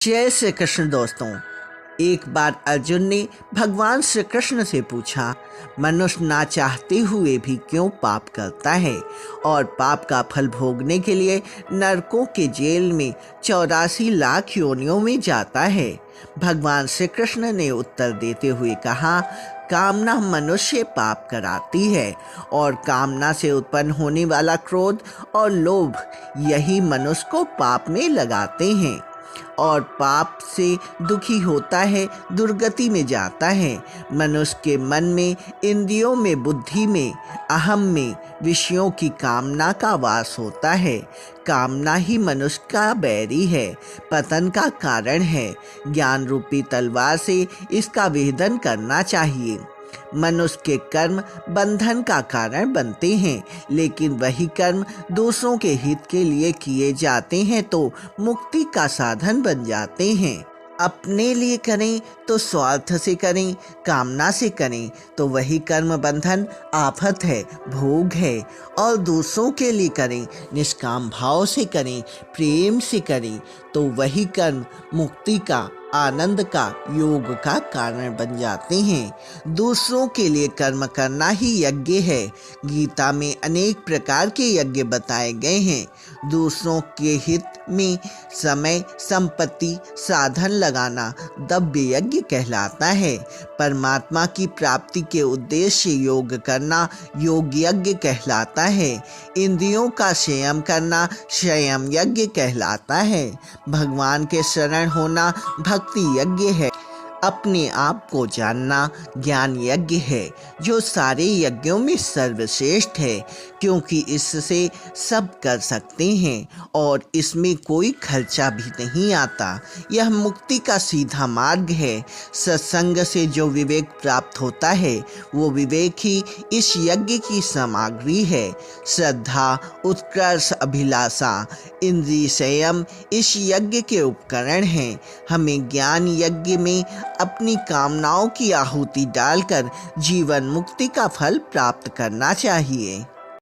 जय श्री कृष्ण दोस्तों। एक बार अर्जुन ने भगवान श्री कृष्ण से पूछा, मनुष्य ना चाहते हुए भी क्यों पाप करता है और पाप का फल भोगने के लिए नरकों के जेल में 84 लाख योनियों में जाता है। भगवान श्री कृष्ण ने उत्तर देते हुए कहा, कामना मनुष्य पाप कराती है और कामना से उत्पन्न होने वाला क्रोध और लोभ यही मनुष्य को पाप में लगाते हैं और पाप से दुखी होता है, दुर्गति में जाता है। मनुष्य के मन में, इंद्रियों में, बुद्धि में, अहम में विषयों की कामना का वास होता है। कामना ही मनुष्य का बैरी है, पतन का कारण है। ज्ञान रूपी तलवार से इसका वेदन करना चाहिए। मनुष्य के कर्म बंधन का कारण बनते हैं, लेकिन वही कर्म दूसरों के हित के लिए किए जाते हैं तो मुक्ति का साधन बन जाते हैं। अपने लिए करें तो स्वार्थ से करें, कामना से करें तो वही कर्म बंधन आफत है, भोग है। और दूसरों के लिए करें, निष्काम भाव से करें, प्रेम से करें तो वही कर्म मुक्ति का, आनंद का, योग का कारण बन जाते हैं। दूसरों के लिए कर्म करना ही यज्ञ है। गीता में अनेक प्रकार के यज्ञ बताए गए हैं। दूसरों के हित में समय, संपत्ति, साधन लगाना दव्य यज्ञ कहलाता है। परमात्मा की प्राप्ति के उद्देश्य योग करना योग यज्ञ कहलाता है। इंद्रियों का संयम करना संयम यज्ञ कहलाता है। भगवान के शरण होना भक्ति यज्ञ है। अपने आप को जानना ज्ञान यज्ञ है, जो सारे यज्ञों में सर्वश्रेष्ठ है, क्योंकि इससे सब कर सकते हैं और इसमें कोई खर्चा भी नहीं आता। यह मुक्ति का सीधा मार्ग है। सत्संग से जो विवेक प्राप्त होता है वो विवेक ही इस यज्ञ की सामग्री है। श्रद्धा, उत्कर्ष, अभिलाषा, इंद्रिय संयम इस यज्ञ के उपकरण हैं। हमें ज्ञान यज्ञ में अपनी कामनाओं की आहुति डालकर जीवन मुक्ति का फल प्राप्त करना चाहिए।